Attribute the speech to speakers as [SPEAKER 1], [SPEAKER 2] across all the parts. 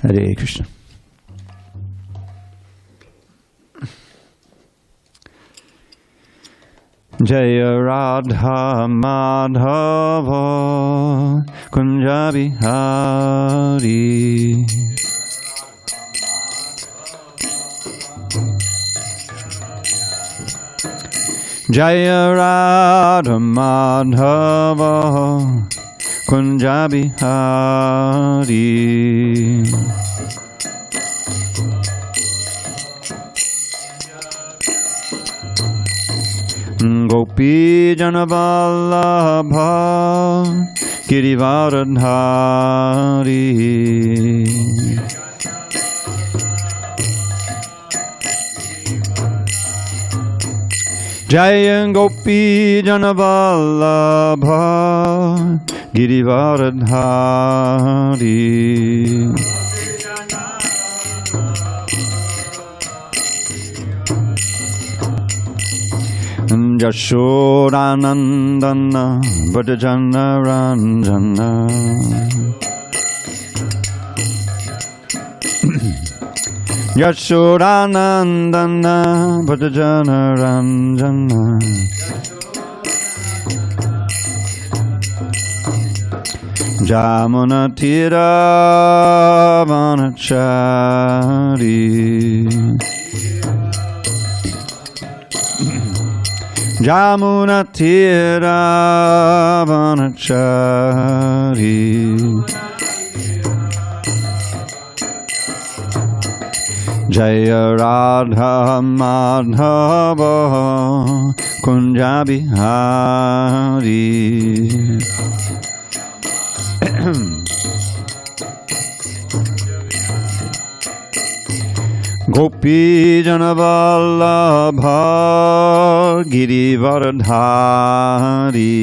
[SPEAKER 1] Hare Krishna. Jaya Radha Madhava Kunja Bihari. Jaya Radha Madhava Kunja Bihari. Gopi Janavallabha Girivaradhari. Jaya Gopi Janavallabha Girivaradhari. Yashodanandana Vajjana Ranjana. Yashodanandana Vajjana Ranjana. Jamuna Tira Vanachari. Jamuna Tira Vanachari. Jaya Radha Madhava Kunja Bihari. Gopi Janavallabha Girivaradhari.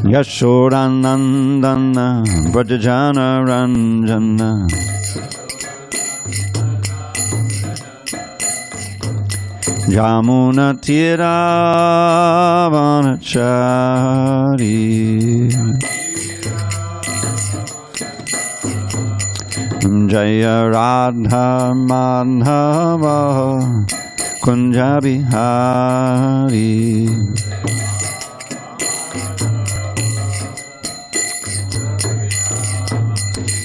[SPEAKER 1] Yashodanandana Vajjana Ranjana. Jamuna Tira Vanachari. Jaya Radha Madhava Kunja Bihari.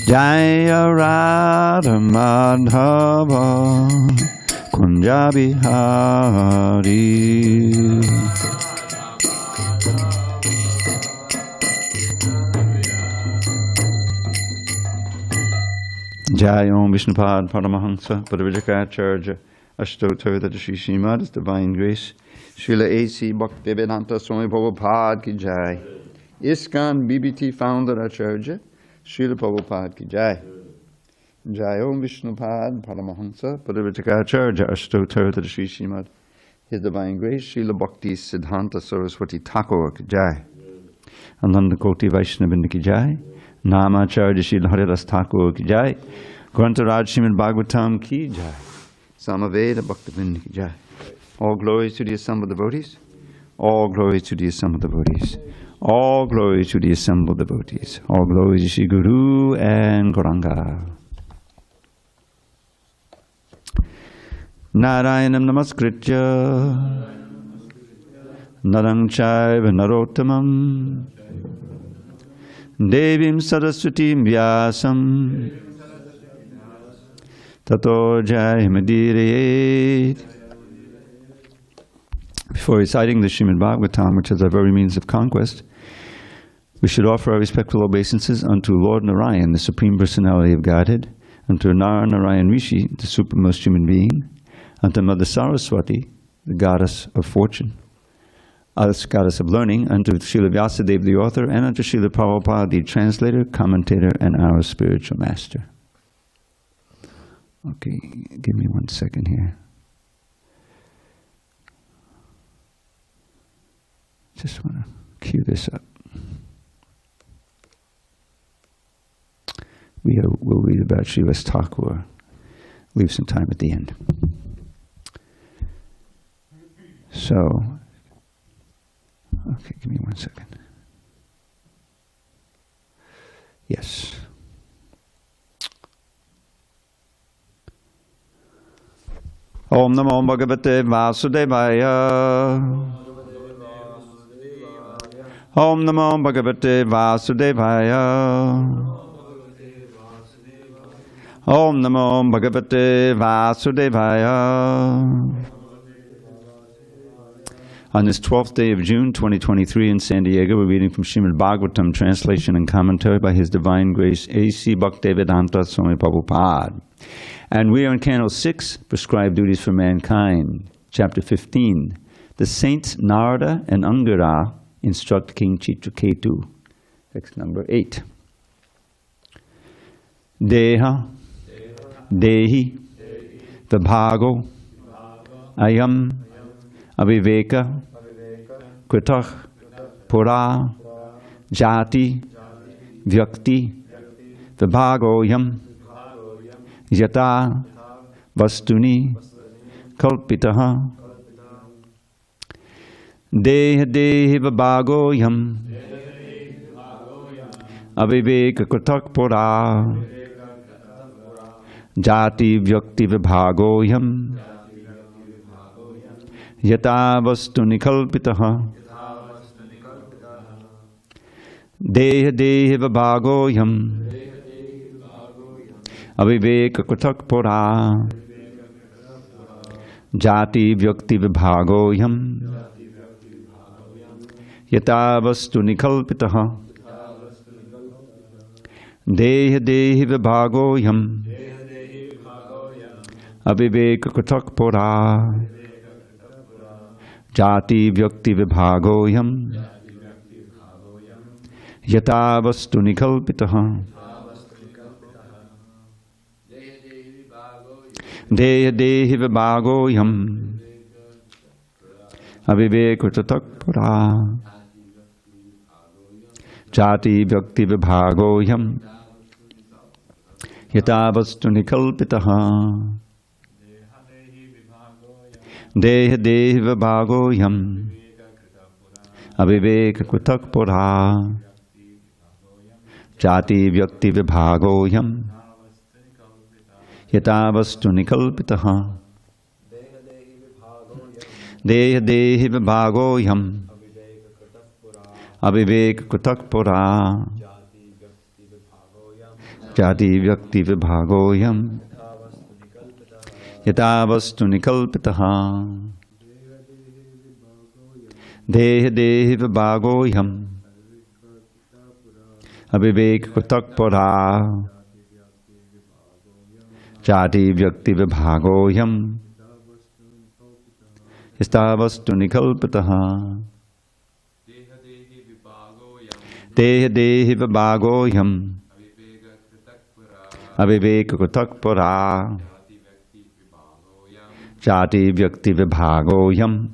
[SPEAKER 1] Jaya Radha Madhava Kunja Bihari. Jai Om Vishnupad Paramahansa Padavijaka Ashtottara Shri Srimad His Divine Grace Srila A.C. Bhaktivedanta Swami Prabhupada Ki Jai. ISKCON BBT Founder Acharya Srila Prabhupada Ki Jai. Jai Om Vishnupad Paramahansa Padavijaka Ashtottara Shri Srimad His Divine Grace Srila Bhakti Siddhanta Saraswati Thakur Ki Jai. Ananda Koti Vaishnavindra Ki Jai. Namacharya Srila Haridas Thakur Ki Jai. Grantaraj Srimad Bhagavatam Ki Jai. Samaveda Bhaktivinoda Ki Jai. All glories to the assembled devotees. All glories to the assembled devotees. All glories to the assembled devotees. All glories to Shri Guru and Gauranga. Narayanam Namaskritya Narang Chaiva Narottamam Devim Saraswatim Vyasam Tato Jayamadirayet. Before reciting the Srimad Bhagavatam, which is our very means of conquest, we should offer our respectful obeisances unto Lord Narayan, the Supreme Personality of Godhead, unto Narayan Rishi, the supremest human being, unto Mother Saraswati, the goddess of fortune, the goddess of learning, unto Srila Vyasadeva, the author, and unto Srila Prabhupada, the translator, commentator, and our spiritual master. Okay, give me 1 second here. Just want to cue this up. We'll read about Srila Thakur. Leave some time at the end. So, Okay, give me 1 second. Yes. Om Namo Bhagavate Vasudevaya. Om Namo Bhagavate Vasudevaya. Om Namo Bhagavate Vasudevaya. On this 12th day of June 2023 in San Diego, we're reading from Srimad Bhagavatam, translation and commentary by His Divine Grace HG Dravida Dasa. And we are in Canto 6, Prescribed Duties for Mankind, Chapter 15. The Saints Narada and Angara instruct King Chitraketu. Text number 8. Deha, Dehi, Vibhago, Ayam, Aviveka, Kritah, Pura, Jati, Vyakti, Vibhagoyam, Yata, Vastuni, Kalpitaha, Deha Dehi Vibhagoyam, Aviveka Kritah Pura, Jati Vyakti Vibhagoyam, Yata Vastuni Kalpitaha, Deha Dehi Vibhagoyam, Aviveka Kritah Pura, Jati Vyakti Vibhagoyam, Yata Vastuni Kalpitaha, Deha Dehi Vibhagoyam, Aviveka Kritah Pura, Jati Vyakti Vibhagoyam, Yata Vastuni Kalpitaha, Deha Dehi Vibhagoyam, Aviveka Kritah Pura, Jati Vyakti Vibhagoyam, Yata Vastuni Kalpitaha, Deha Dehi Vibhagoyam, Aviveka Kritah Pura, Jati Vyakti Vibhagoyam, Yata Vastuni Kalpitaha, Deha Dehi Vibhagoyam, Aviveka Kritah Pura, Jati Vyakti Vibhagoyam, Yata Vastuni Kalpitaha, Deha Dehi Vibhagoyam, Aviveka Kritah Pura, Jati Vyakti Vibhagoyam, Yata Vastuni Kalpitaha, Deha Dehi Vibhagoyam, Aviveka Kritah Pura, Jati Vyakti Vibhagoyam,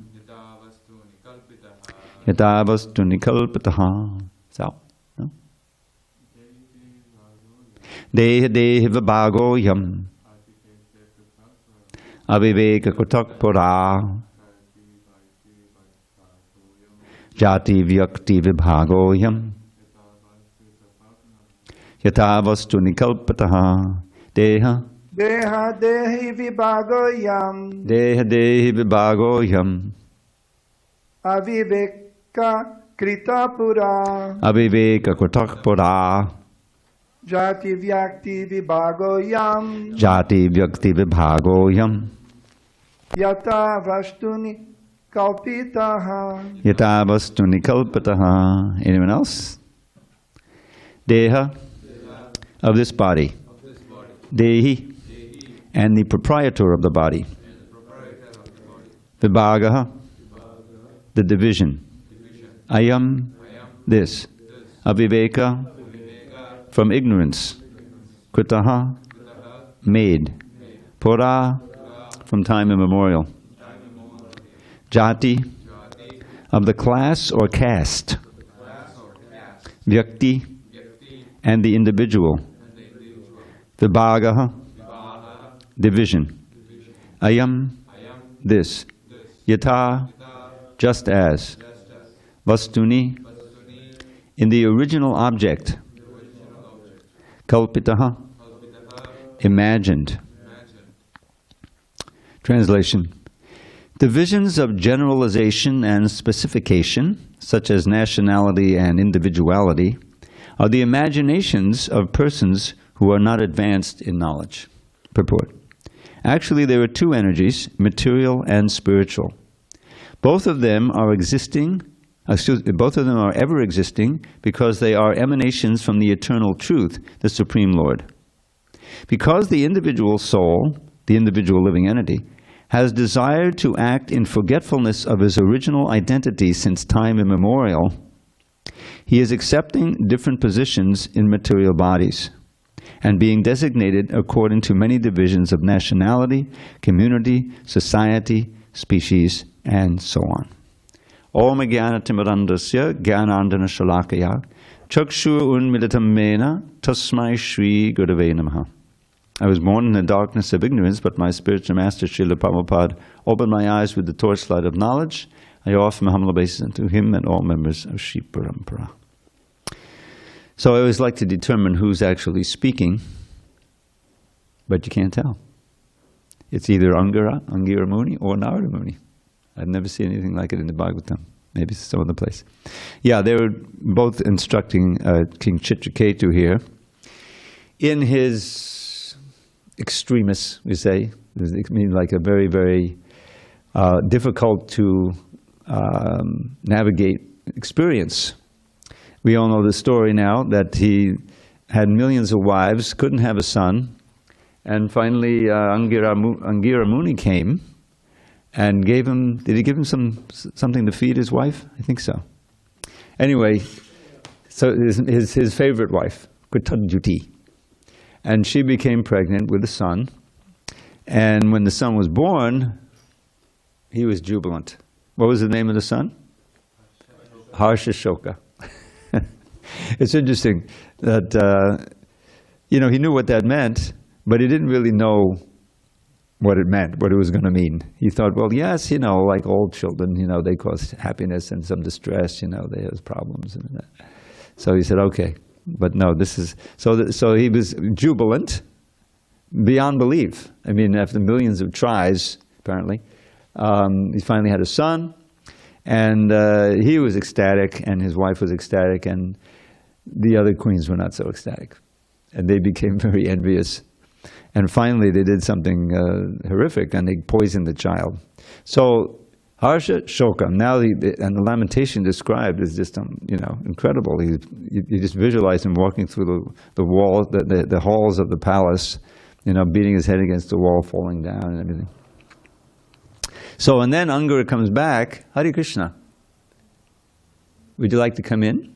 [SPEAKER 1] Yata Vastuni Kalpitaha. So, no? Deha Dehi Vibhagoyam, Aviveka Kritah Pura, Jati Vyakti Vibhagoyam, Yata Vastuni Kalpitaha. Deha
[SPEAKER 2] Deha Dehi Vibhagoyam,
[SPEAKER 1] Deha Dehi Vibhagoyam,
[SPEAKER 2] Aviveka Kritah Pura,
[SPEAKER 1] Aviveka Kritah Pura,
[SPEAKER 2] Jati Vyakti Vibhagoyam,
[SPEAKER 1] Jati Vyakti Vibhagoyam,
[SPEAKER 2] Yata Vastuni Kalpitaha.
[SPEAKER 1] Yata Vastuni Kalpitaha. Anyone else? Deha, of this body. Dehi, and the proprietor of the body. Vibhagaha, the division. Ayam, this. Aviveka, from ignorance. Kritaha, made. Pura, from time immemorial. Jati, of the class or caste. Vyakti, and the individual. Vibhagaha, division. Ayam, this. Yata, just as. Vastuni, in the original object. Kalpitaha, imagined. Translation. The visions of generalization and specification, such as nationality and individuality, are the imaginations of persons who are not advanced in knowledge. Purport. Actually, there are two energies, material and spiritual. Both of them are ever existing because they are emanations from the eternal truth, the Supreme Lord. Because the individual soul, the individual living entity, has desired to act in forgetfulness of his original identity since time immemorial, he is accepting different positions in material bodies and being designated according to many divisions of nationality, community, society, species, and so on. Om Jnana-timirandasya Jnanandana Shalakaya Chakshur Unmilitam Mena Tasmai Shri Gurave Namaha. I was born in the darkness of ignorance, but my spiritual master, Srila Prabhupada, opened my eyes with the torchlight of knowledge. I offer my humble obeisance to him and all members of Shri Parampara. So I always like to determine who's actually speaking, but you can't tell. It's either Angira Muni or Narada Muni. I've never seen anything like it in the Bhagavatam. Maybe it's some other place. Yeah, they were both instructing King Chitraketu here. In his extremis, we say, I mean like a very, very difficult to navigate experience. We all know the story now that he had millions of wives, couldn't have a son, and finally Angira Muni came and gave him, did he give him something to feed his wife? I think so. Anyway, so his favorite wife, Kritanjuti, and she became pregnant with a son, and when the son was born, he was jubilant. What was the name of the son? Harshashoka. It's interesting that, he knew what that meant, but he didn't really know what it meant, what it was going to mean. He thought, well, yes, like all children, they cause happiness and some distress, they have problems. And that. So he said, okay, but no, this is, so he was jubilant beyond belief. I mean, after millions of tries, apparently, he finally had a son, and he was ecstatic, and his wife was ecstatic, and the other queens were not so ecstatic. And they became very envious. And finally they did something horrific, and they poisoned the child. So Harsha Shoka, now and the lamentation described is just incredible. You just visualize him walking through the wall, the halls of the palace, beating his head against the wall, falling down and everything. So, and then Angara comes back. Hare Krishna. Would you like to come in?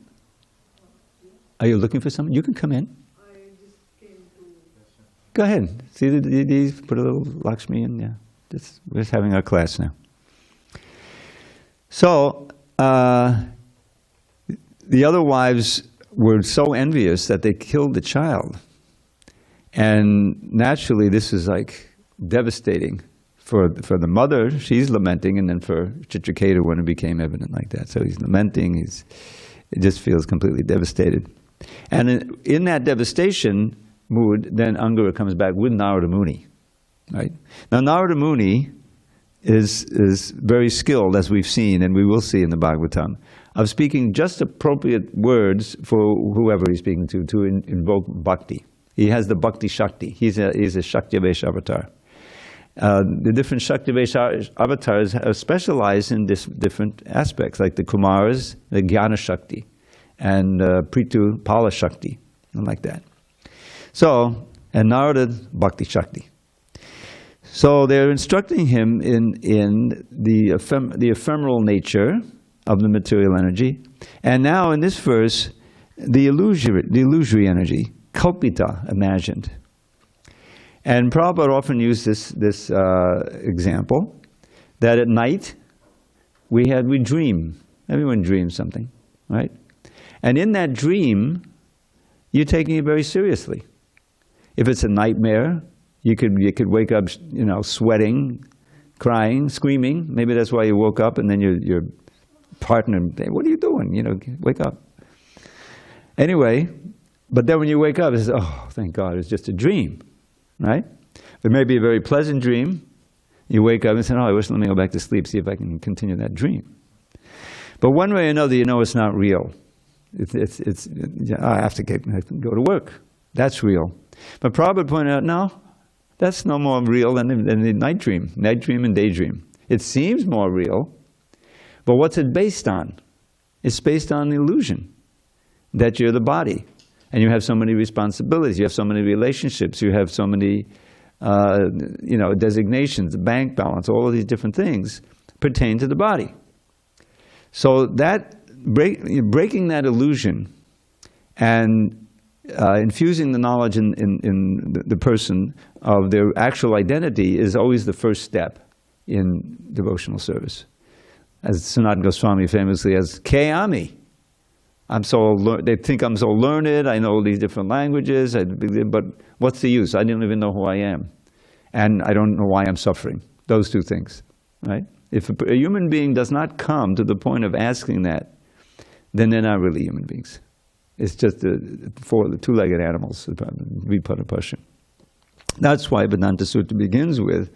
[SPEAKER 1] Are you looking for someone? You can come in.
[SPEAKER 3] I just came to...
[SPEAKER 1] Go ahead. See these, put a little Lakshmi in, yeah. We're just having our class now. So, the other wives were so envious that they killed the child. And naturally, this is like devastating for the mother. She's lamenting, and then for Chitraketu when it became evident like that. So he's lamenting, it just feels completely devastated. And in that devastation mood, then Angara comes back with Narada Muni. Right? Now Narada Muni is very skilled, as we've seen, and we will see in the Bhagavatam, of speaking just appropriate words for whoever he's speaking to invoke Bhakti. He has the Bhakti Shakti. He's a Shakti-Vesh avatar. The different Shakti-Vesh avatars are specialized in different aspects, like the Kumaras, the Jnana Shakti, and Prithu Pala Shakti, and like that. So, and Narada Bhakti Shakti. So they're instructing him in the ephemeral nature of the material energy, and now in this verse, the illusory energy, kalpita, imagined. And Prabhupada often used this example, that at night we dream. Everyone dreams something, right? And in that dream, you're taking it very seriously. If it's a nightmare, you could wake up, sweating, crying, screaming. Maybe that's why you woke up, and then you're partner, what are you doing? You know, wake up. Anyway, but then when you wake up, it's, oh, thank God, it's just a dream, right? It may be a very pleasant dream. You wake up and say, oh, I wish, let me go back to sleep, see if I can continue that dream. But one way or another, you know it's not real. I have to go to work. That's real. But Prabhupada pointed out, no, that's no more real than the night dream and daydream. It seems more real, but what's it based on? It's based on the illusion that you're the body, and you have so many responsibilities, you have so many relationships, you have so many designations, bank balance, all of these different things pertain to the body. So that breaking that illusion and infusing the knowledge in the person of their actual identity is always the first step in devotional service. As Sanatana Goswami famously as Kayami. They think I'm so learned, I know all these different languages, but what's the use? I don't even know who I am. And I don't know why I'm suffering. Those two things, right? If a human being does not come to the point of asking that, then they're not really human beings. It's just the two-legged animals, Vipada Pasha. That's why Vedanta Sutta begins with,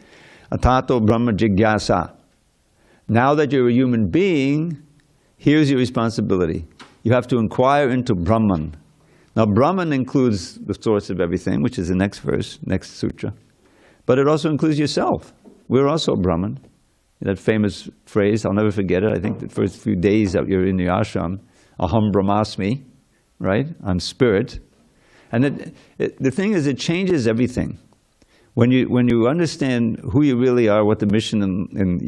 [SPEAKER 1] Atato Brahma Jigyasa. Now that you're a human being, here's your responsibility. You have to inquire into Brahman. Now Brahman includes the source of everything, which is the next verse, next sutra. But it also includes yourself. We're also Brahman. That famous phrase, I'll never forget it. I think the first few days that you're in the ashram, Aham Brahmasmi, right? I'm spirit. And the thing is, it changes everything. When you understand who you really are, what the mission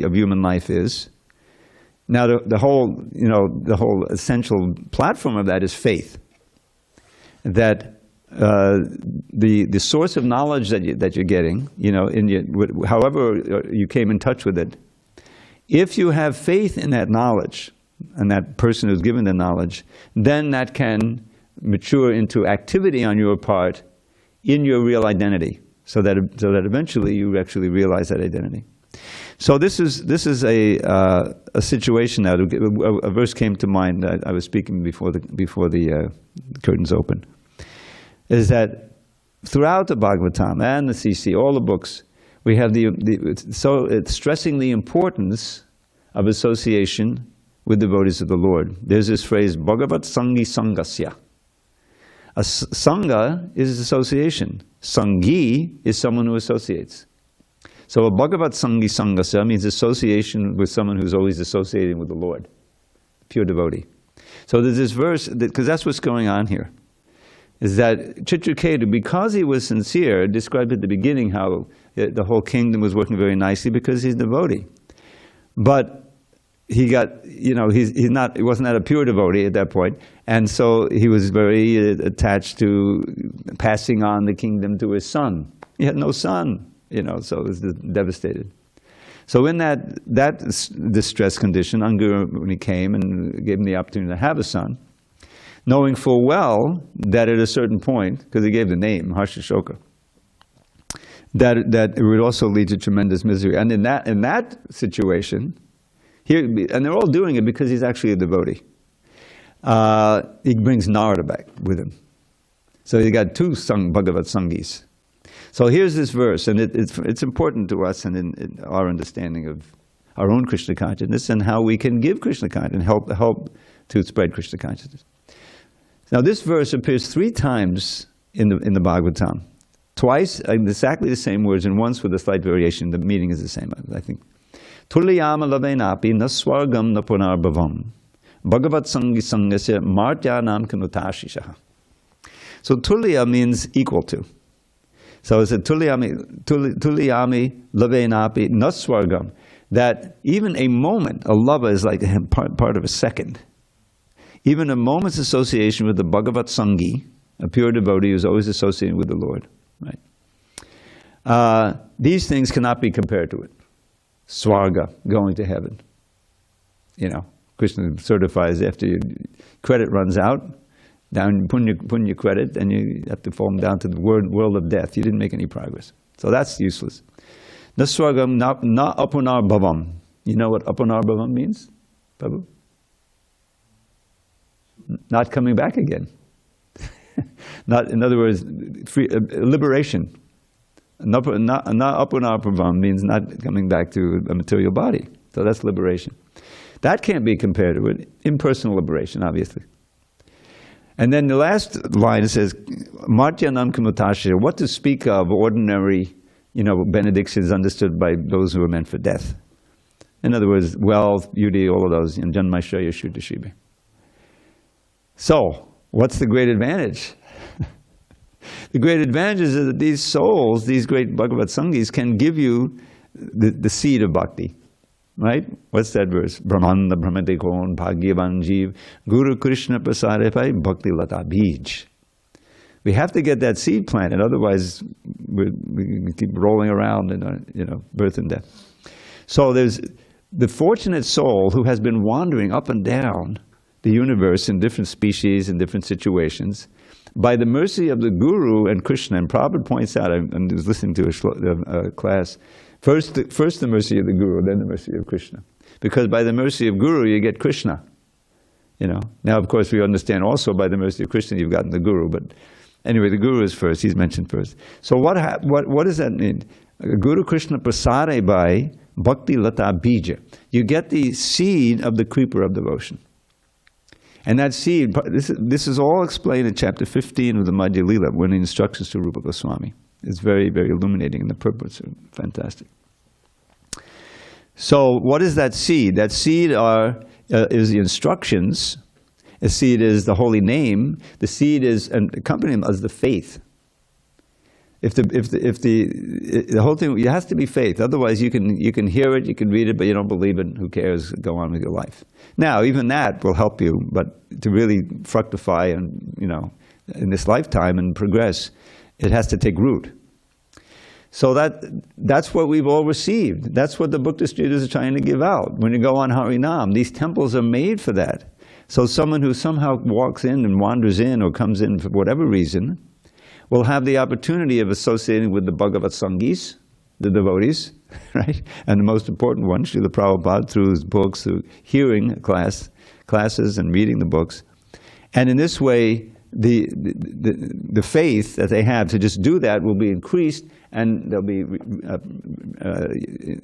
[SPEAKER 1] of human life is. Now the whole essential platform of that is faith. That the source of knowledge that you're getting, however you came in touch with it, if you have faith in that knowledge and that person who's given the knowledge, then that can mature into activity on your part in your real identity, so that eventually you actually realize that identity. So this is a situation now. A verse came to mind that I was speaking before the curtains opened. Is that throughout the Bhagavatam and the CC, all the books, we have it's stressing the importance of association with devotees of the Lord. There's this phrase, Bhagavat Sangi Sangasya. A Sangha is association. Sangi is someone who associates. So a Bhagavat Sangi Sangasya means association with someone who's always associating with the Lord, pure devotee. So there's this verse, because that's what's going on here, is that Chitraketu, because he was sincere, described at the beginning how the whole kingdom was working very nicely because he's a devotee. But he wasn't a pure devotee at that point, and so he was very attached to passing on the kingdom to his son. He had no son, so he was devastated. So in that distress condition, Angura, when he came and gave him the opportunity to have a son, knowing full well that at a certain point, because he gave the name, Harsashoka, that it would also lead to tremendous misery. And in that situation, and they're all doing it because he's actually a devotee. He brings Narada back with him. So he got two Bhagavat Sangis. So here's this verse, and it's important to us and in our understanding of our own Krishna consciousness and how we can give Krishna consciousness and help to spread Krishna consciousness. Now this verse appears 3 times in the Bhagavatam. Twice, exactly the same words, and once with a slight variation. The meaning is the same, I think. Tulyama lavenapi naswargam na punarbhavam Bhagavat Sangi Sangasya Martyanam Kanutashishaha. So tulya means equal to. So it's a tulyami lavenapi naswargam, that even a moment, a lava is like part of a second. Even a moment's association with the Bhagavat Sangi, a pure devotee who's always associated with the Lord, right? These things cannot be compared to it. Swarga, going to heaven. Krishna certifies after your credit runs out, down punya credit, and you have to fall down to the world of death. You didn't make any progress. So that's useless. Naswargam na apunar bhavam. You know what apunar bhavam means, Prabhu? not coming back again. Not, in other words, liberation. Napunarpravam means not coming back to a material body. So that's liberation. That can't be compared to it. Impersonal liberation, obviously. And then the last line, it says, Martyanam Kumutasya, what to speak of ordinary, benedictions understood by those who are meant for death. In other words, wealth, beauty, all of those, Janmashaya Shuddhashibe. So, what's the great advantage? The great advantage is that these souls, these great Bhagavat Sangis, can give you the seed of bhakti. Right? What's that verse? Brahmanda Brahmadekon Bhagyavan Jeev Guru Krishna Prasarepai Bhakti Lata Bij. We have to get that seed planted, otherwise we keep rolling around in birth and death. So there's the fortunate soul who has been wandering up and down the universe in different species and different situations. By the mercy of the Guru and Krishna, and Prabhupada points out, I was listening to a class, first the mercy of the Guru, then the mercy of Krishna. Because by the mercy of Guru, you get Krishna. Now, of course, we understand also by the mercy of Krishna, you've gotten the Guru. But anyway, the Guru is first. He's mentioned first. So what does that mean? Guru Krishna prasare by bhakti lata bija. You get the seed of the creeper of devotion. And that seed, this is all explained in chapter 15 of the Madhya Lila, when he instructions to Rupa Goswami. It's very, very illuminating, and the purpose are fantastic. So what is that seed? That seed is the instructions. The seed is the holy name. The seed is, and accompanying as the faith. If the whole thing, it has to be faith. Otherwise, you can hear it, you can read it, but you don't believe it. Who cares? Go on with your life. Now, even that will help you, but to really fructify and in this lifetime and progress, it has to take root. So that's what we've all received. That's what the book distributors are trying to give out. When you go on Harinam, these temples are made for that. So someone who somehow walks in and wanders in or comes in for whatever reason will have the opportunity of associating with the Bhagavat Sangis, the devotees, right? And the most important one, Srila Prabhupada, through his books, through hearing classes and reading the books. And in this way, the faith that they have to just do that will be increased, and there'll be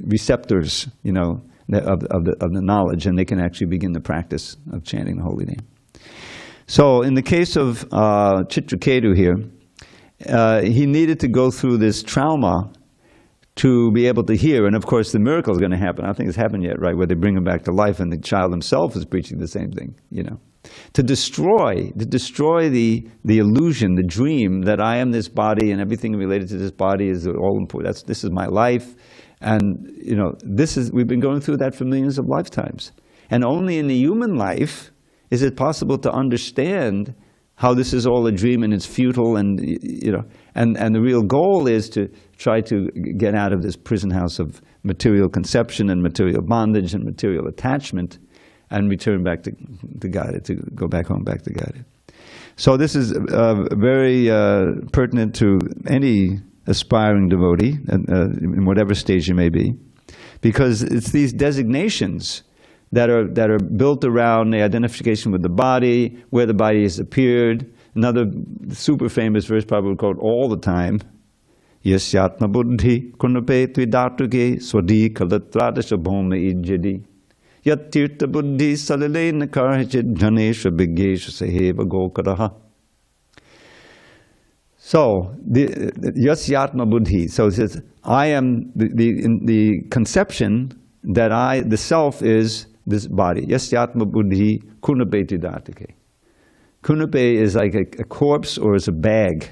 [SPEAKER 1] receptors, of the knowledge, and they can actually begin the practice of chanting the holy name. So in the case of Chitraketu here, he needed to go through this trauma to be able to hear, and of course the miracle is going to happen. I don't think it's happened yet, right, where they bring him back to life and the child himself is preaching the same thing, To destroy the illusion, the dream that I am this body and everything related to this body is all important. This is my life, and we've been going through that for millions of lifetimes. And only in the human life is it possible to understand how this is all a dream and it's futile, and and the real goal is to try to get out of this prison house of material conception and material bondage and material attachment, and return back to Godhead, to go back home, back to Godhead. So this is very pertinent to any aspiring devotee, in whatever stage you may be, because it's these designations that are built around the identification with the body, where the body has appeared. Another super famous verse Prabhupada quote all the time, Yasyatma buddhi kunape tvidatuke swadi kalatradasha bhoma ijjadi yat tirtha buddhi salile nakarhachit janesha bhigesha saheva gokaraha. So, Yasyatma buddhi, so it says, I am the conception that the self is this body. Yasyatma buddhi kunape tvidatuke. Kunape is like a corpse, or it's a bag,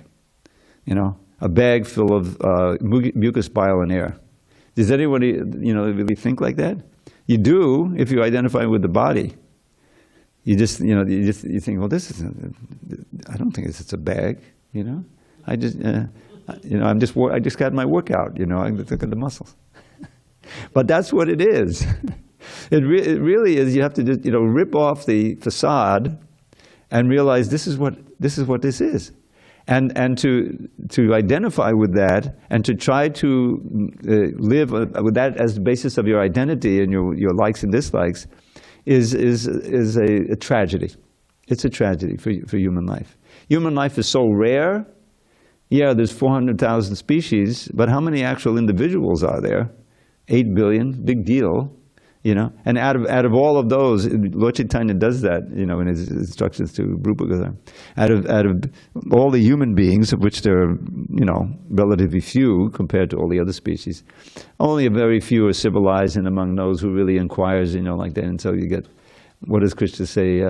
[SPEAKER 1] a bag full of mucus, bile, and air. Does anybody, really think like that? You do if you identify with the body. You just, you think, well, this is, I don't think it's a bag, I just, I just got my workout, I look at the muscles. But that's what it is. It really is. You have to just, rip off the facade and realize this is what this is, and to identify with that, and to try to live with that as the basis of your identity and your likes and dislikes is a tragedy. It's a tragedy for human life. Human life is so rare. Yeah, there's 400,000 species, but how many actual individuals are there? 8 billion, big deal. You know, and out of all of those, Lord Chaitanya does that, you know, in his instructions to Prabhupada. Out of all the human beings, of which there are, you know, relatively few compared to all the other species, only a very few are civilized, and among those who really inquires, you know, like that. And so you get, what does Krishna say?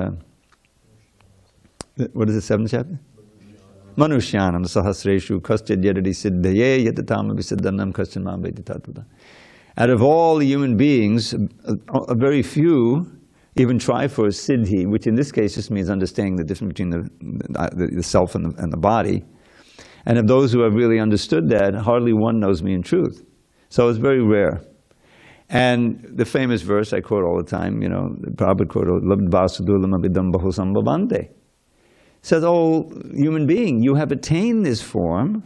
[SPEAKER 1] What is the 7th chapter? Manushyanam sahasreshu kaschid yadadi siddhaye yatatam abhisidhanam kaschid mam vedi tattva. Out of all the human beings, a very few even try for a siddhi, which in this case just means understanding the difference between the self and the body. And of those who have really understood that, hardly one knows me in truth. So it's very rare. And the famous verse I quote all the time, you know, Prabhupada quoted, "Labdvasadulam abhidam bahusambhavante." Says, "Oh, human being, you have attained this form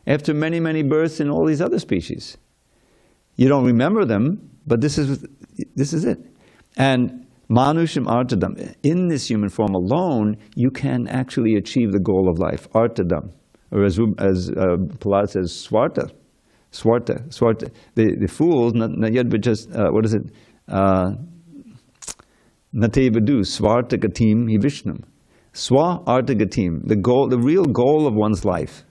[SPEAKER 1] after many, many births in all these other species. You don't remember them, but this is it. And manusham artadam, in this human form alone, you can actually achieve the goal of life, artadam, or as Prahlad says, swarta. The fools, not yet, but just what is it? Natevadu swarta gatim hi vishnam. Swa arta gatim, the real goal of one's life.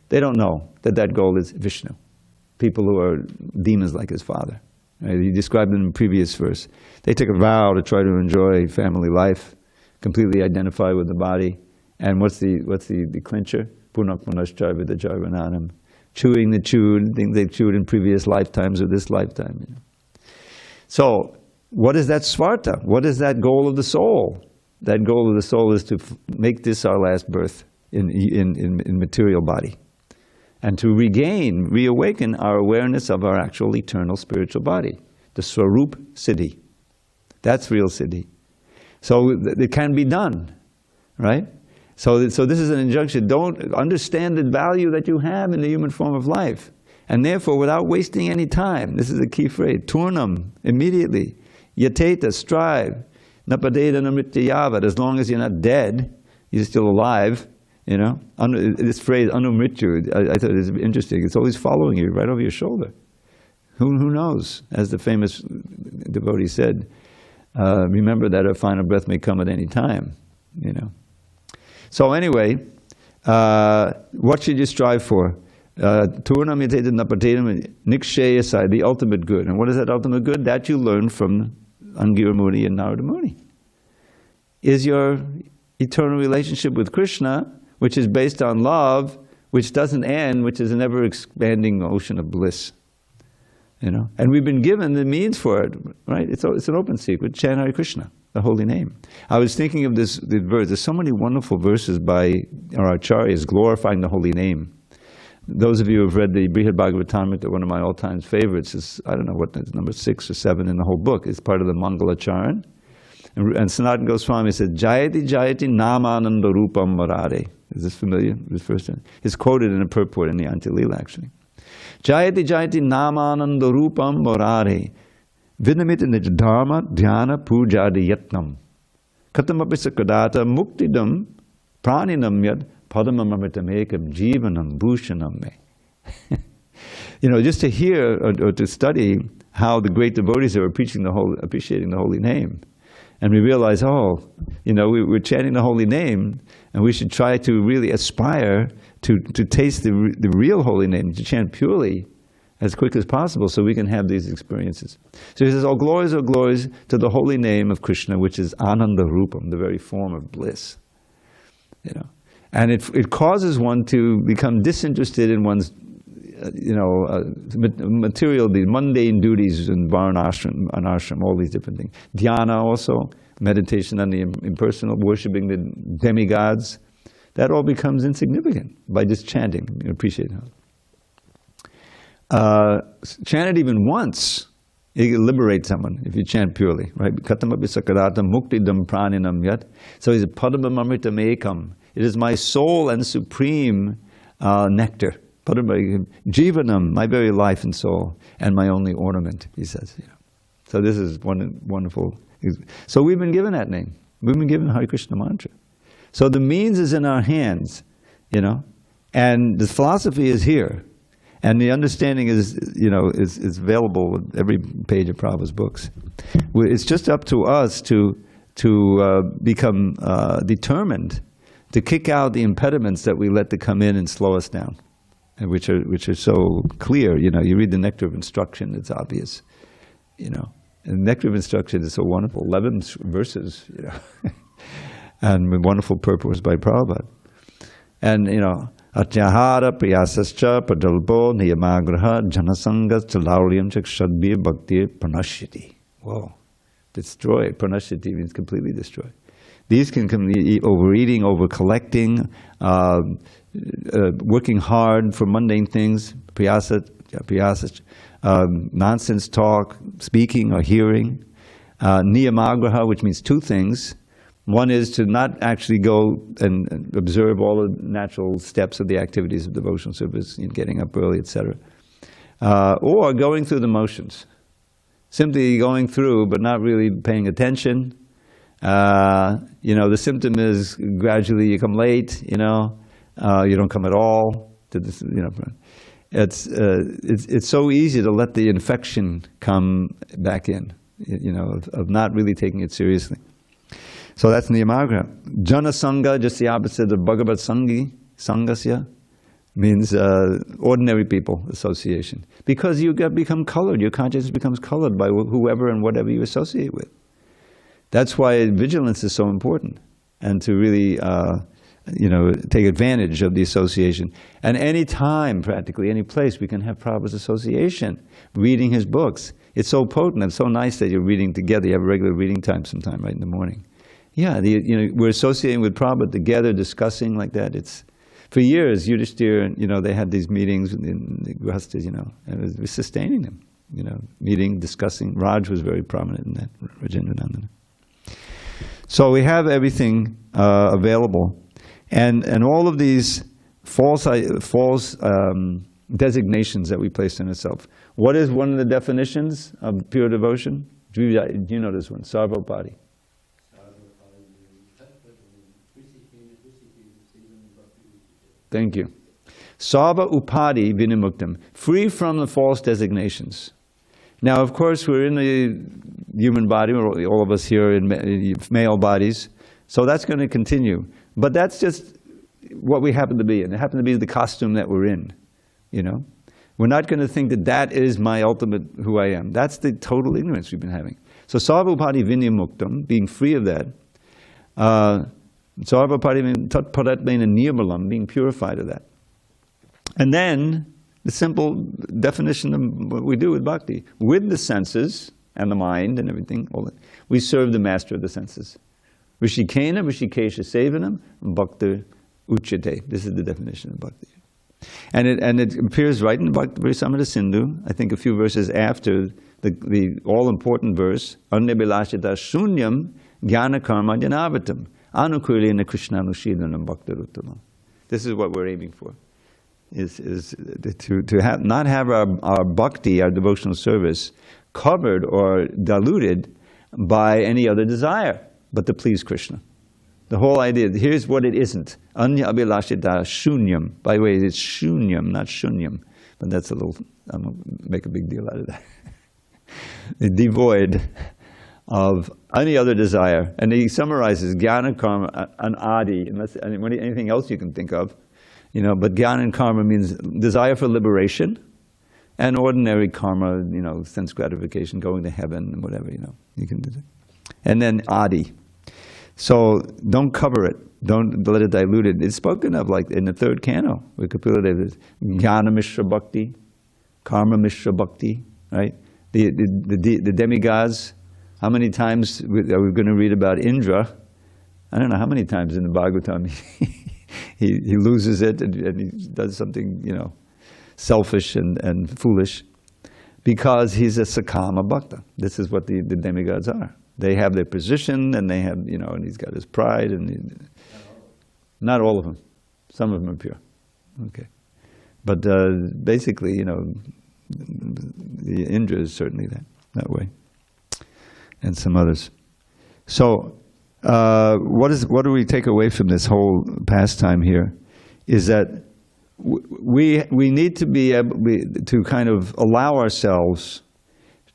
[SPEAKER 1] They don't know that goal is Vishnu. People who are demons like his father. Right? He described it in the previous verse. They take a vow to try to enjoy family life, completely identify with the body. And what's the clincher? Punak punascharvida jarvananam. Chewing the chewed, things they chewed in previous lifetimes or this lifetime. You know? So, what is that svarta? What is that goal of the soul? That goal of the soul is to make this our last birth in material body. And to reawaken our awareness of our actual eternal spiritual body, the Swarup Siddhi. That's real Siddhi. So it can be done, right? So this is an injunction. Don't understand the value that you have in the human form of life. And therefore, without wasting any time, this is a key phrase, turnam, immediately, yateta, strive, napadeda namrityavad, as long as you're not dead, you're still alive. You know, this phrase, anumrityu, I thought it was interesting. It's always following you right over your shoulder. Who knows? As the famous devotee said, remember that a final breath may come at any time, you know. So anyway, what should you strive for? Turnam yateta napatetam nikshayasai, the ultimate good. And what is that ultimate good? That you learn from Angira Muni and Narada Muni. Is your eternal relationship with Krishna, which is based on love, which doesn't end, which is an ever-expanding ocean of bliss. You know? And we've been given the means for it, right? It's an open secret, chant Hare Krishna, the holy name. I was thinking of this verse. There's so many wonderful verses by our acharyas glorifying the holy name. Those of you who have read the Srimad Bhagavatam, one of my all-time favorites, is, I don't know what, it's number 6 or 7 in the whole book. It's part of the Mangalacharan. And Sanatana Goswami said, Jayati Jayati Namananda Rupam Marare. Is this familiar? This first time? It's quoted in a purport in the Antilila, actually. Jayati Jayati Namananda Rupam Marare. Vinamit Nijdharma Dhyana Pujadi Yatnam. Katamapisakadata Muktidam Praninam Yad Padamamamritamekam Jivanam Bhushanam Me. You know, just to hear or to study how the great devotees are appreciating the holy name. And we realize, oh, you know, we're chanting the holy name, and we should try to really aspire to taste the real holy name, to chant purely as quick as possible so we can have these experiences. So he says, oh glories to the holy name of Krishna, which is Ananda Rupam, the very form of bliss. You know, and it causes one to become disinterested in one's material, the mundane duties in varnashram, anashram, all these different things. Dhyana also, meditation on the impersonal, worshipping the demigods, that all becomes insignificant by just chanting. You appreciate how. Chant it even once, it can liberate someone if you chant purely, right? Katamapi sakarata muktidam praninam yat. So he's a padamam amritam ekam. It is my soul and supreme nectar. Jivanam, my very life and soul, and my only ornament, he says. You know. So this is wonderful. So we've been given that name. We've been given Hare Krishna mantra. So the means is in our hands, and the philosophy is here. And the understanding is available with every page of Prabhupada's books. It's just up to us to become determined to kick out the impediments that we let to come in and slow us down, and which are so clear. You read the Nectar of Instruction; it's obvious. And the Nectar of Instruction is so wonderful. 11 verses, and with wonderful purpose by Prabhupada. And Atyahara priyasascha padalbo niyamagraha janasangas chalauryam chakshadbir bhakti pranashyati. Whoa. Destroy. Pranashyati means completely destroy. These can come overeating, over-collecting, working hard for mundane things, priyasascha, nonsense talk, speaking or hearing. Niyamagraha, which means two things. One is to not actually go and observe all the natural steps of the activities of devotional service, getting up early, etc. Or going through the motions. Simply going through, but not really paying attention. The symptom is gradually you come late, you don't come at all. It's so easy to let the infection come back in, of not really taking it seriously. So that's Niyamagraha. Jana Sangha, just the opposite of Bhagavat Sangasya, means ordinary people association. Because you become colored, your consciousness becomes colored by whoever and whatever you associate with. That's why vigilance is so important, and to really take advantage of the association. And any time, practically any place, we can have Prabhupada's association, reading his books. It's so potent and so nice that you're reading together. You have a regular reading time sometime right in the morning. Yeah, we're associating with Prabhupada together, discussing like that. It's for years, Yudhishthira, they had these meetings in the Grihasthas, and it was sustaining them, meeting, discussing. Raj was very prominent in that, Rajendra Nandana. So we have everything available, and all of these false designations that we place on ourselves. What is one of the definitions of pure devotion? Do you know this one? Sarvopati. Thank you. Sarva upadi vinimuktam, free from the false designations. Now, of course, we're in the human body, all of us here in male bodies, so that's going to continue. But that's just what we happen to be in. It happens to be the costume that we're in, We're not going to think that that is my ultimate who I am. That's the total ignorance we've been having. So sarva upadi vinimuktam, being free of that, Sarvapati tatparatmena nirmalam, being purified of that. And then, the simple definition of what we do with bhakti. With the senses, and the mind, and everything, we serve the master of the senses. Rishikena, Rishikesha sevanam, bhakti uchyate. This is the definition of bhakti. And it appears right in Bhakti Samhita Sindhu, I think a few verses after the all-important verse, Annebilashita shunyam jnana karma janavatam. Anukulena Krishna Nushidanam Bhaktaruttamam. This is what we're aiming for, is to not have our bhakti, our devotional service, covered or diluted by any other desire, but to please Krishna. The whole idea, here's what it isn't. Anya abhilashita shunyam. By the way, it's shunyam, not shunyam. But that's I'm going to make a big deal out of that. Devoid of any other desire. And he summarizes jnana, karma, and adi, unless anything else you can think of. But jnana and karma means desire for liberation, and ordinary karma, sense gratification, going to heaven, and whatever, you can do that. And then adi. So don't cover it. Don't let it dilute it. It's spoken of like in the third canto, where Kapila Deva is jnana mishra bhakti, karma mishra bhakti, right? The demigods. How many times are we going to read about Indra? I don't know how many times in the Bhagavatam he loses it and he does something, selfish and foolish, because he's a sakama bhakta. This is what the demigods are. They have their position, and they have, and he's got his pride, and not all of them. Some of them are pure. Okay. But basically, the Indra is certainly that way. And some others. So, what do we take away from this whole pastime here? Is that we need to be able to kind of allow ourselves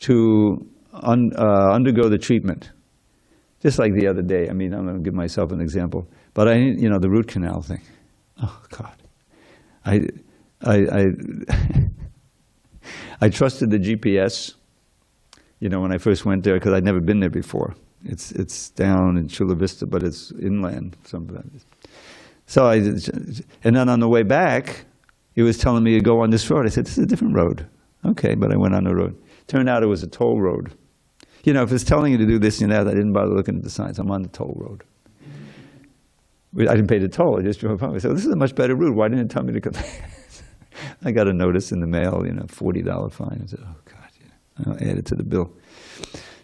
[SPEAKER 1] to undergo the treatment. Just like the other day. I mean, I'm going to give myself an example, but the root canal thing. Oh God, I trusted the GPS. When I first went there, because I'd never been there before. It's down in Chula Vista, but it's inland. So and then on the way back, it was telling me to go on this road. I said, this is a different road. Okay, but I went on the road. Turned out it was a toll road. If it's telling you to do this and that, I didn't bother looking at the signs. I'm on the toll road. I didn't pay the toll. I just drove home. I said, this is a much better route. Why didn't it tell me to come? I got a notice in the mail, $40 fine. I said, oh God, I'll add it to the bill.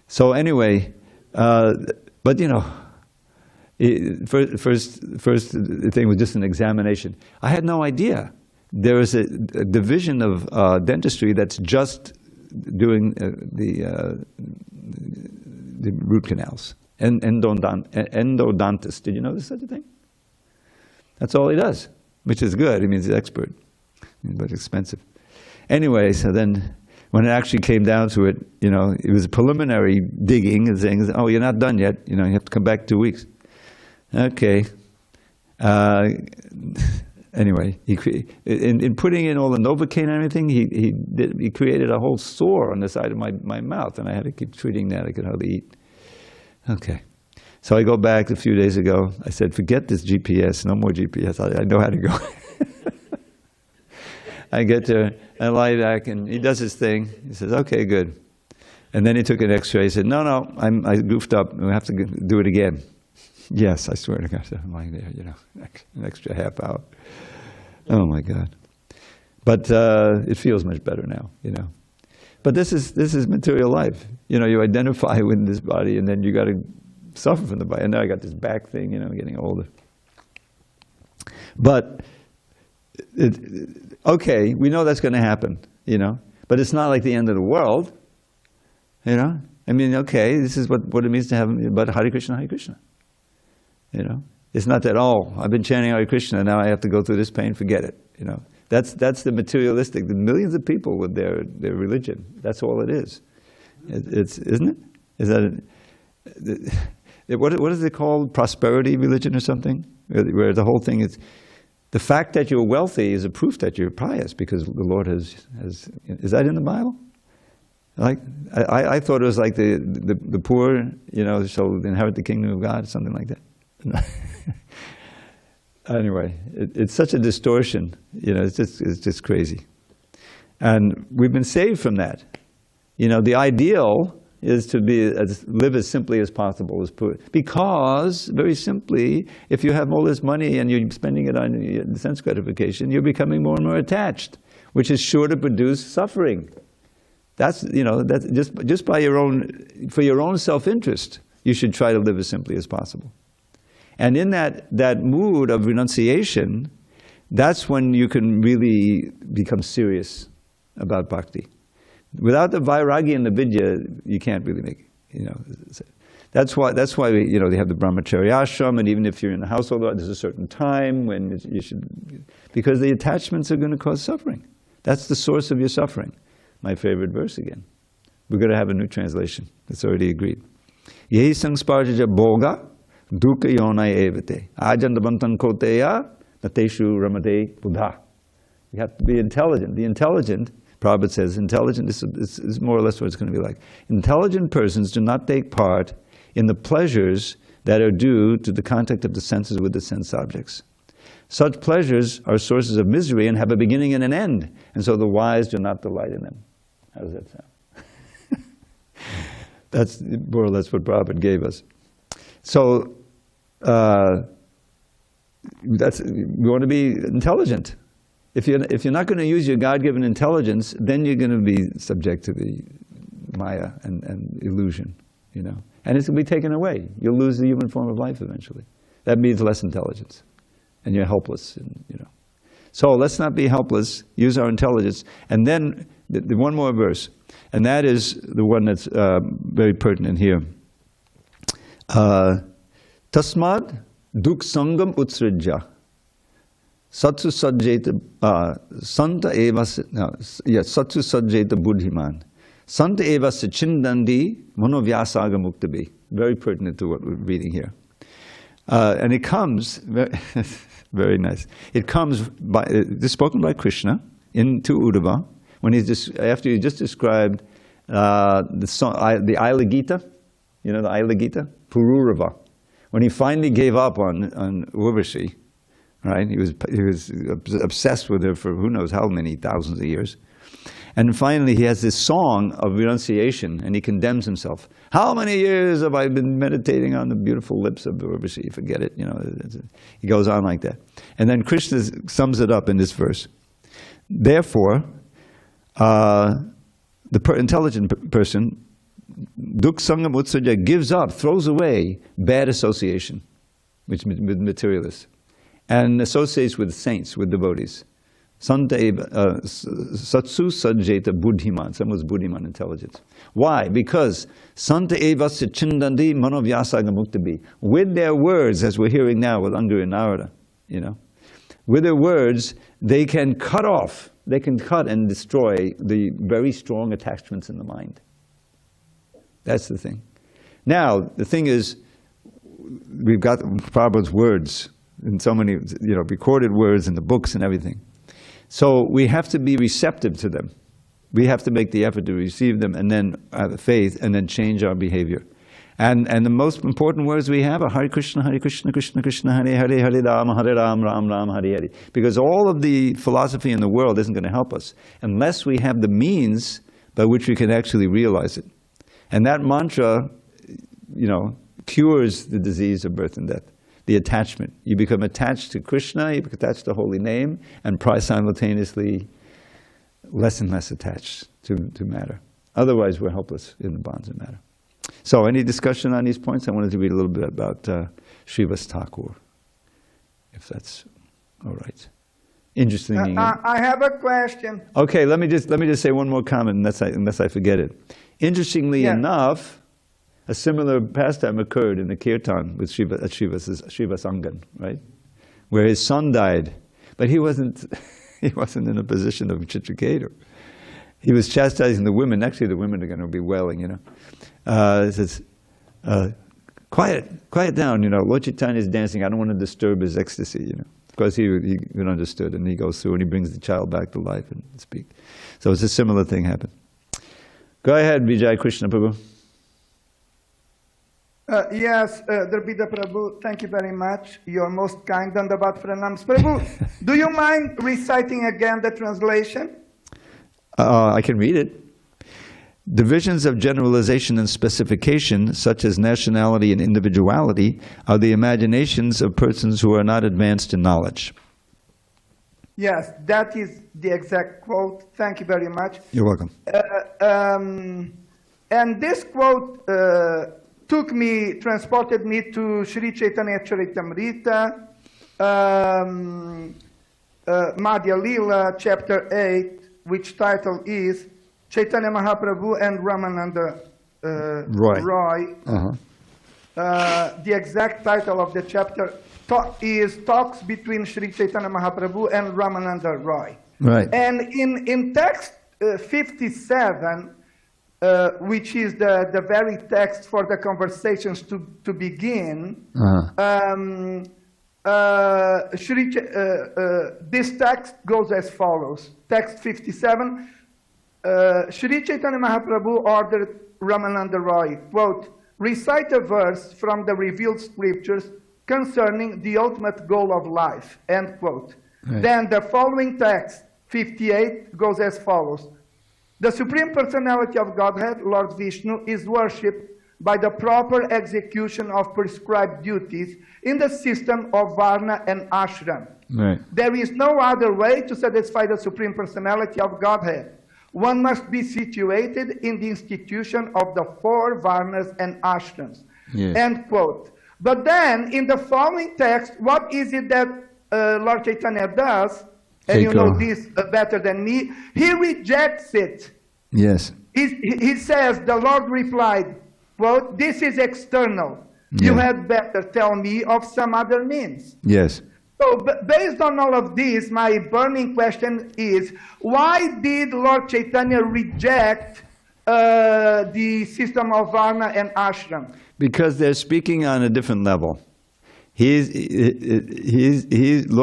[SPEAKER 1] So anyway, but first the thing was just an examination. I had no idea. There is a division of dentistry that's just doing the root canals. Endodontist. Did you know there's such a thing? That's all he does, which is good. He means he's expert, but expensive. Anyway, so then when it actually came down to it, it was a preliminary digging and saying, oh, you're not done yet. You have to come back 2 weeks. Okay. Anyway, in putting in all the Novocaine and everything, he created a whole sore on the side of my mouth, and I had to keep treating that. I could hardly eat. Okay. So I go back a few days ago. I said, forget this GPS. No more GPS. I know how to go. I get there, I lie back, and he does his thing. He says, okay, good. And then he took an x-ray. He said, no, I goofed up. We have to do it again. Yes, I swear to God, I'm lying there, an extra half hour. Oh my God. But it feels much better now, But this is material life. You identify with this body, and then you got to suffer from the body. And now I got this back thing, getting older. But okay, we know that's going to happen, But it's not like the end of the world, I mean, okay, this is what it means to have. But Hare Krishna, Hare Krishna. It's not that, oh, I've been chanting Hare Krishna, now I have to go through this pain, forget it. That's the materialistic, the millions of people with their religion. That's all it is. It's isn't it? Is that what is it called? Prosperity religion or something? Where the whole thing is, the fact that you're wealthy is a proof that you're pious because the Lord has. Is that in the Bible? Like I thought it was like the poor, shall inherit the kingdom of God, something like that. Anyway, it's such a distortion, it's just crazy. And we've been saved from that. The ideal is to live as simply as possible, as poor. Because, very simply, if you have all this money and you're spending it on the sense gratification, you're becoming more and more attached, which is sure to produce suffering. That's, that's just by for your own self-interest, you should try to live as simply as possible. And in that mood of renunciation, that's when you can really become serious about bhakti. Without the vairagi and the vidya, you can't really make it. That's why they have the brahmacharya ashram, and even if you're in a household, there's a certain time when you should, because the attachments are going to cause suffering. That's the source of your suffering. My favorite verse again. We're going to have a new translation. It's already agreed. Yehi sangsparjaja bhoga dukkha yonai evate ajandabantan koteya nateshu ramade buddha. You have to be intelligent. The intelligent, Prabhupada says, intelligent, this is more or less what it's going to be like. Intelligent persons do not take part in the pleasures that are due to the contact of the senses with the sense objects. Such pleasures are sources of misery and have a beginning and an end, and so the wise do not delight in them. How does that sound? That's more or less what Prabhupada gave us. So, we want to be intelligent. If you're not going to use your God-given intelligence, then you're going to be subject to the maya and illusion, and it's going to be taken away. You'll lose the human form of life eventually. That means less intelligence, and you're helpless. So let's not be helpless. Use our intelligence. And then the one more verse, and that is the one that's very pertinent here. Tasmad duk sangam utsrijya. Satsu sajjeta santa eva satsu sajjeta buddhiman. Santa eva sachindandi manovyasagam muktabi. Very pertinent to what we're reading here. And it comes, very nice. It comes by, this is spoken by Krishna into Uddhava, when after he just described the Ila Gita, you know the Ila Gita? Pururava. When he finally gave up on Urvashi, right? He was obsessed with her for who knows how many thousands of years. And finally he has this song of renunciation and he condemns himself. How many years have I been meditating on the beautiful lips of Urvashi? Forget it, you know. He goes on like that. And then Krishna sums it up in this verse. Therefore, the intelligent person, Duk Sangam Utsujya, gives up, throws away bad association with materialists and associates with saints, with devotees. Satsu sajjeta buddhiman. Someone's buddhiman, intelligence. Why? Because Santa eva chindandi manovyasagam muktabi. With their words, as we're hearing now with Angur and Narada, you know, with their words, they can cut and destroy the very strong attachments in the mind. That's the thing. Now, the thing is, we've got Prabhupada's words, and so many, you know, recorded words in the books and everything. So we have to be receptive to them. We have to make the effort to receive them and then have faith and then change our behavior. And the most important words we have are Hare Krishna, Krishna Krishna, Hare Hare, Hare Rama, Ram Ram, Hare Hare. Because all of the philosophy in the world isn't going to help us unless we have the means by which we can actually realize it. And that mantra, you know, cures the disease of birth and death. The attachment. You become attached to Krishna, you become attached to the holy name, and simultaneously less and less attached to matter. Otherwise, we're helpless in the bonds of matter. So, any discussion on these points? I wanted to read a little bit about Srivas Thakur, if that's all right. Interesting.
[SPEAKER 2] I have a question.
[SPEAKER 1] Okay, let me just say one more comment, unless I forget it. Interestingly enough, a similar pastime occurred in the kirtan with Srivas Angan, right? Where his son died, but he wasn't in a position of Chitraketu. He was chastising the women. Actually, the women are going to be wailing, you know. He says, quiet down, you know. Lord Chaitanya is dancing. I don't want to disturb his ecstasy, you know. Of course, he understood, and he goes through and he brings the child back to life and speaks. So it's a similar thing happened. Go ahead, Vijay Krishna Prabhu.
[SPEAKER 2] Yes, Dravida Prabhu, thank you very much. You're most kind. Dandavat Pranams. Prabhu, do you mind reciting again the translation?
[SPEAKER 1] I can read it. Divisions of generalization and specification, such as nationality and individuality, are the imaginations of persons who are not advanced in knowledge.
[SPEAKER 2] Yes, that is the exact quote. Thank you very much.
[SPEAKER 1] You're welcome.
[SPEAKER 2] And this quote transported me to Sri Chaitanya Charitamrita, Madhya Lila, chapter 8, which title is Chaitanya Mahaprabhu and Ramananda Roy. The exact title of the chapter is Talks between Sri Chaitanya Mahaprabhu and Ramananda Roy.
[SPEAKER 1] Right.
[SPEAKER 2] And in text 57, which is the very text for the conversations to begin, this text goes as follows. Text 57, Sri Chaitanya Mahaprabhu ordered Ramananda Roy, quote, recite a verse from the revealed scriptures concerning the ultimate goal of life, end quote. Right. Then the following text, 58, goes as follows. The Supreme Personality of Godhead, Lord Vishnu, is worshipped by the proper execution of prescribed duties in the system of Varna and Ashram.
[SPEAKER 1] Right.
[SPEAKER 2] There is no other way to satisfy the Supreme Personality of Godhead. One must be situated in the institution of the 4 Varnas and Ashrams. Yes. End quote. But then, in the following text, what is it that Lord Chaitanya does? And you know this better than me. He rejects it.
[SPEAKER 1] Yes.
[SPEAKER 2] He says, the Lord replied, quote, this is external. You
[SPEAKER 1] Yeah.
[SPEAKER 2] had better tell me of some other means.
[SPEAKER 1] Yes.
[SPEAKER 2] So based on all of this, my burning question is, why did Lord Chaitanya reject the system of Varna and Ashram?
[SPEAKER 1] Because they're speaking on a different level. Lord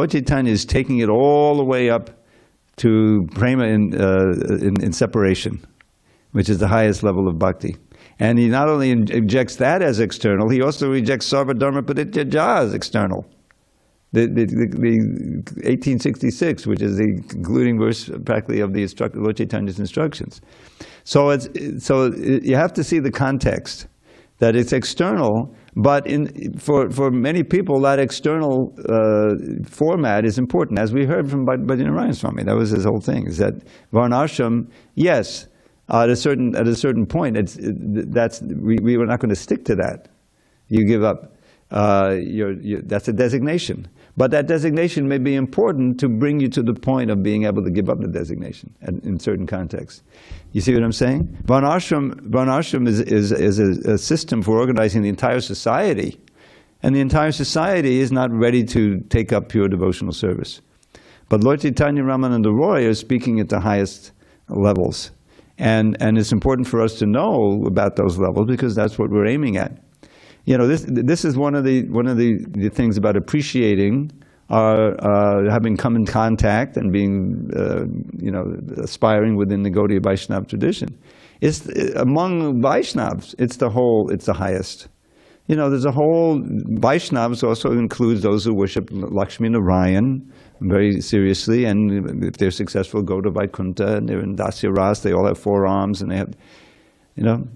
[SPEAKER 1] Chaitanya is taking it all the way up to prema in separation, which is the highest level of bhakti. And he not only rejects that as external, he also rejects Sarva Dharma Parityajya as external. The 1866, which is the concluding verse practically of the Lord Chaitanya's instructions. So you have to see the context, that it's external, but for many people that external format is important. As we heard from Bhajanarayan Swami, that was his whole thing, is that Varnashram, yes, at a certain point, we were not going to stick to that. You give up. That's a designation. But that designation may be important to bring you to the point of being able to give up the designation in certain contexts. You see what I'm saying? Varnashram is a system for organizing the entire society. And the entire society is not ready to take up pure devotional service. But Lord Chaitanya Ramananda Roy is speaking at the highest levels. And it's important for us to know about those levels because that's what we're aiming at. You know, this is one of the things about appreciating having come in contact and being, aspiring within the Gaudiya Vaishnava tradition. It's among Vaishnavas, it's the highest. You know, there's a whole, Vaishnavas also includes those who worship Lakshmi Narayan very seriously, and if they're successful, go to Vaikuntha, and they're in Dasya Ras, they all have 4 arms, and they have,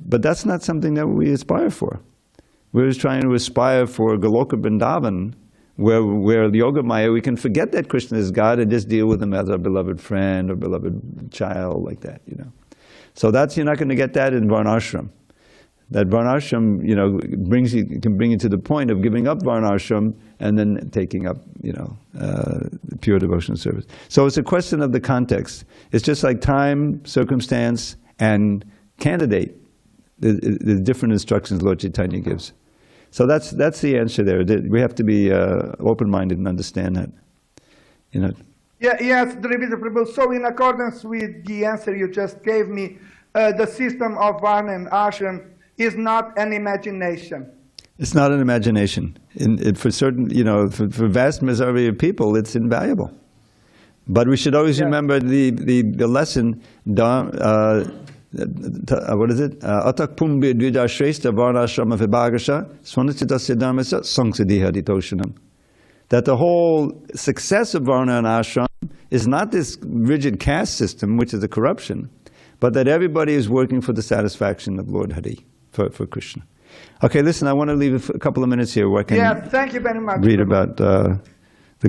[SPEAKER 1] but that's not something that we aspire for. We're just trying to aspire for Goloka Vrindavan, where the Yogamaya, we can forget that Krishna is God and just deal with him as our beloved friend or beloved child, like that, So you're not going to get that in Varnashram. That Varnashram, can bring you to the point of giving up Varnashram and then taking up, pure devotional service. So it's a question of the context. It's just like time, circumstance, and candidate. The different instructions Lord Chaitanya gives. So that's the answer there. We have to be open-minded and understand that.
[SPEAKER 2] Yes, Dravida Prabhu. So in accordance with the answer you just gave me, the system of Varna and Ashram is not an imagination.
[SPEAKER 1] It's not an imagination. For certain, for vast majority of people, it's invaluable. But we should always remember the lesson. What is it? Atak pumbi dvija shrestha varnashrama vibhagasha swanasitasya dharmasa sangsiddhi haditoshanam. That the whole success of Varna and Ashram is not this rigid caste system, which is a corruption, but that everybody is working for the satisfaction of Lord Hari, for Krishna. Okay, listen, I want to leave a couple of minutes here where I can
[SPEAKER 2] thank you very much.
[SPEAKER 1] read about the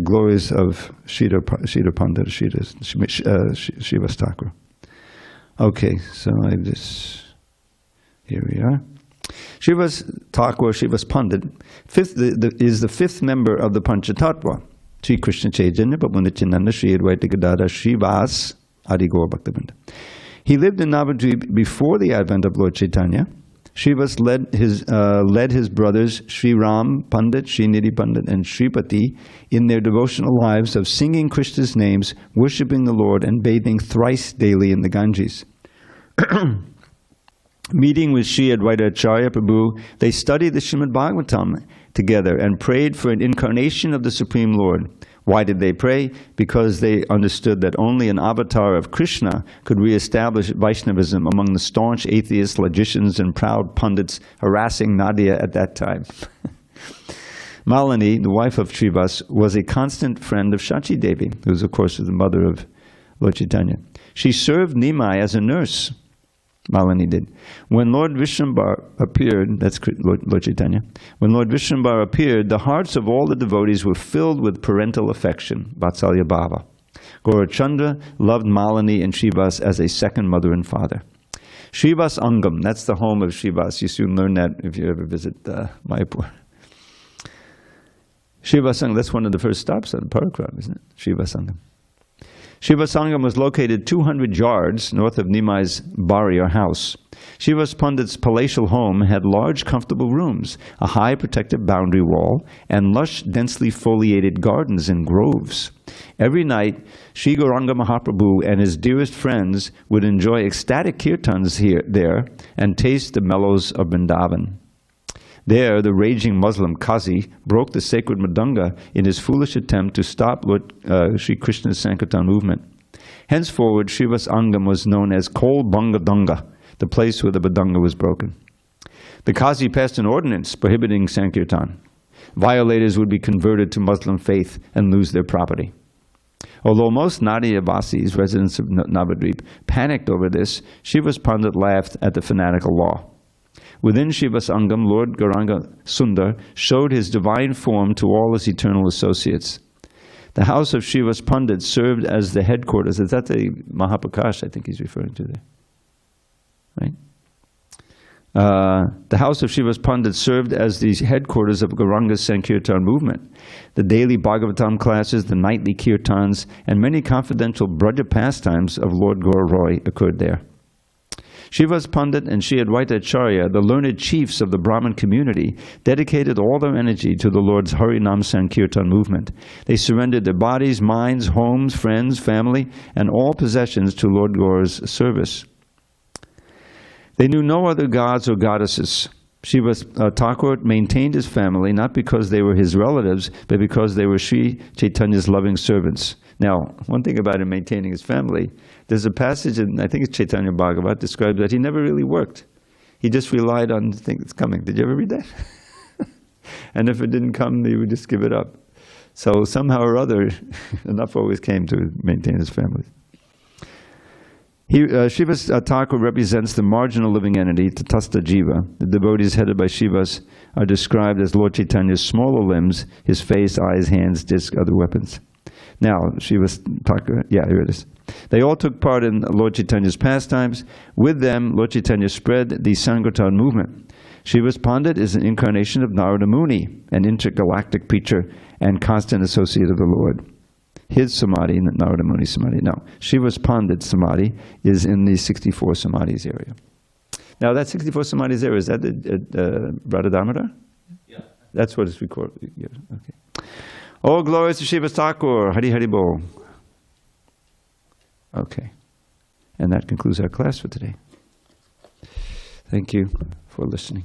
[SPEAKER 1] glories of Sridhar Pandit, Srivas Thakur. Okay, so here we are. Srivas Thakur, Srivas Pandit, is the 5th member of the Panchatattva. Sri Krishna Chaitanya, Bhavanachinanda, Sri Advaita Gadadhar, Srivas, Adi Gaur Bhaktivinoda. He lived in Navadvip before the advent of Lord Chaitanya. Srivas led his brothers Sri Ram Pandit, Sri Nidhi Pandit, and Sripati in their devotional lives of singing Krishna's names, worshipping the Lord, and bathing thrice daily in the Ganges. Meeting with Sri Advaita Acharya Prabhu, they studied the Srimad Bhagavatam together and prayed for an incarnation of the Supreme Lord. Why did they pray? Because they understood that only an avatar of Krishna could re-establish Vaishnavism among the staunch atheists, logicians, and proud pundits harassing Nadia at that time. Malini, the wife of Srivas, was a constant friend of Shachi Devi, who was, of course, the mother of Lord Chaitanya. She served Nimai as a nurse. Malini did. When Lord Vishwambar appeared, that's Lord Chaitanya, when Lord Vishwambar appeared, the hearts of all the devotees were filled with parental affection, Vatsalya Bhava. Gaurachandra loved Malini and Srivas as a second mother and father. Srivas Angam, that's the home of Srivas. You soon learn that if you ever visit Mayapur. Srivas Angam, that's one of the first stops on the Parakrama, isn't it? Srivas Angam. Shiva Sangam was located 200 yards north of Nimai's Bari or house. Shiva's Pandit's palatial home had large, comfortable rooms, a high protective boundary wall, and lush, densely foliated gardens and groves. Every night, Sri Gauranga Mahaprabhu and his dearest friends would enjoy ecstatic kirtans there and taste the mellows of Vrindavan. There, the raging Muslim Qazi broke the sacred Mridanga in his foolish attempt to stop Lord Sri Krishna's Sankirtan movement. Henceforward, Srivas Angam was known as Kol Banga Danga, the place where the Mridanga was broken. The Qazi passed an ordinance prohibiting Sankirtan. Violators would be converted to Muslim faith and lose their property. Although most Nadia Vasis, residents of Navadvip, panicked over this, Shivas Pandit laughed at the fanatical law. Within Shivas Angam, Lord Gauranga Sundar showed his divine form to all his eternal associates. The house of Shivas Pandit served as the headquarters. Is that the Mahaprakash I think he's referring to there? Right? The house of Shivas Pandit served as the headquarters of Gauranga's Sankirtan movement. The daily Bhagavatam classes, the nightly kirtans, and many confidential Braja pastimes of Lord Gaur Roy occurred there. Shivas Pandit and Shri Advaita Acharya, the learned chiefs of the Brahmin community, dedicated all their energy to the Lord's Harinam Sankirtan movement. They surrendered their bodies, minds, homes, friends, family, and all possessions to Lord Gaur's service. They knew no other gods or goddesses. Shivas Thakur maintained his family not because they were his relatives, but because they were Sri Chaitanya's loving servants. Now, one thing about him maintaining his family, there's a passage in, I think it's Chaitanya Bhagavat, describes that he never really worked. He just relied on things coming. Did you ever read that? And if it didn't come, he would just give it up. So somehow or other, enough always came to maintain his family. Shivas Thakur represents the marginal living entity, Tatastha Jiva. The devotees headed by Shivas are described as Lord Chaitanya's smaller limbs, his face, eyes, hands, disc, other weapons. Now, Shivas Thakur, yeah, here it is. They all took part in Lord Chaitanya's pastimes. With them, Lord Chaitanya spread the Sankirtan movement. Shivas Pandit is an incarnation of Narada Muni, an intergalactic preacher and constant associate of the Lord. His samadhi, Narada Muni's samadhi. No, Shivas Pandit's samadhi is in the 64 samadhis area. Now, that 64 samadhis area, is that Radha Damodar? Yeah. That's what is recorded. Yeah, okay. All glories to Shivas Thakur. Hari Hari Bol. Okay. And that concludes our class for today. Thank you for listening.